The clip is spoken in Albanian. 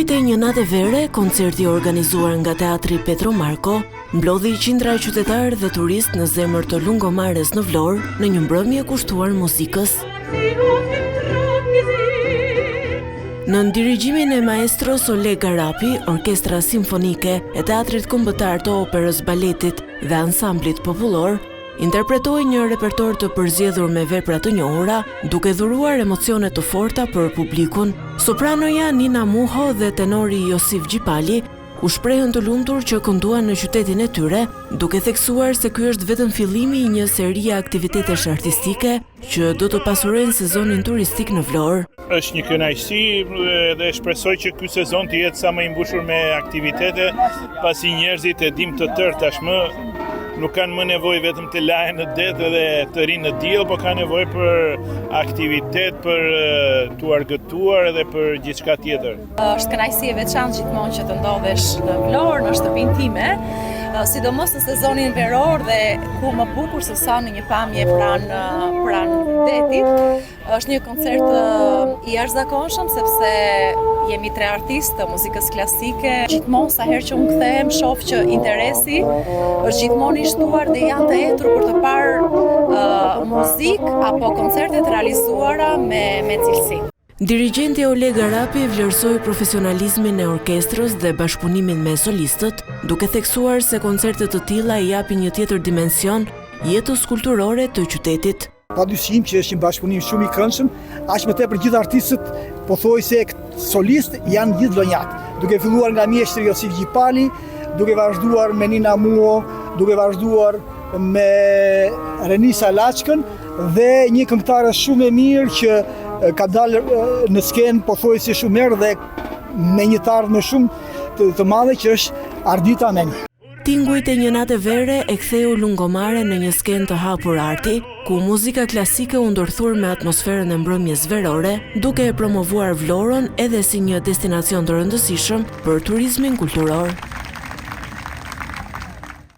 Ditët e një nate vere, koncerti organizuar nga Teatri Petro Marko mblodhi qindra e qytetarë dhe turistë në zemër të Lungomares në Vlorë në një mbrëmje kushtuar muzikës. Në dirigjimin e maestros Oleg Garapi, Orkestra Simfonike e Teatrit Kombëtar të Operës Baletit dhe Ansamblit Popullor, interpretoi një repertor të përzgjedhur me vepra të njohura, duke dhuruar emocione të forta për publikun. Sopranoja Nina Muho dhe tenori Josif Gjipali u shprehën të lumtur që kënduan në qytetin e tyre, duke theksuar se ky është vetëm fillimi i një serie aktivitetesh artistike që do të pasurojnë sezonin turistik në Vlorë. Është një kënaqësi dhe shpresoj që ky sezon të jetë sa më i mbushur me aktivitete, pasi njerëzit e dim të tërë tashmë nuk kanë më nevojë vetëm të lahen në det dhe të rinë në diell, por kanë nevojë për aktivitet, për të argëtuar dhe për gjithçka tjetër. Është kënaqësi e veçantë gjithmonë që të ndodhesh në Vlorë, në shtëpinë time, sidomos në sezonin veror dhe ku më bukur se sa në një pamje pranë detit. Është një koncert i jashtëzakonshëm sepse jemi tre artistë të muzikës klasike. Gjithmonë sa herë që unë kthehem, shoh që interesi është gjithmonë i shtuar dhe janë të etur për të parë muzikë apo koncertet realizuara me cilësi. Dirigjenti Oleg Garapi vlerësoi profesionalizmin e orkestrës dhe bashkëpunimin me solistët, duke theksuar se koncerte të tilla i japin një tjetër dimension jetës kulturore të qytetit. Padyshim që është një bashkëpunim shumë i këndshëm, aq më tepër gjithë artistët pothuajse solistë janë gjithë lonjat. Duke filluar nga mjeshtri Josif Gjipali, duke vazhduar me Nina Muho, duke vazhduar me Renisa Laçkën dhe një këngëtare shumë e mirë që ka dalë në skenë pothuajse shumë herë dhe me një tardhje shumë të madhe që është Ardita Ameni. Tingujt e një nate vere e ktheu Lungomare në një skenë të hapur arti, ku muzika klasike u ndërthur me atmosferën e mbrëmjes verore, duke e promovuar Vlorën edhe si një destinacion të rëndësishëm për turizmin kulturor.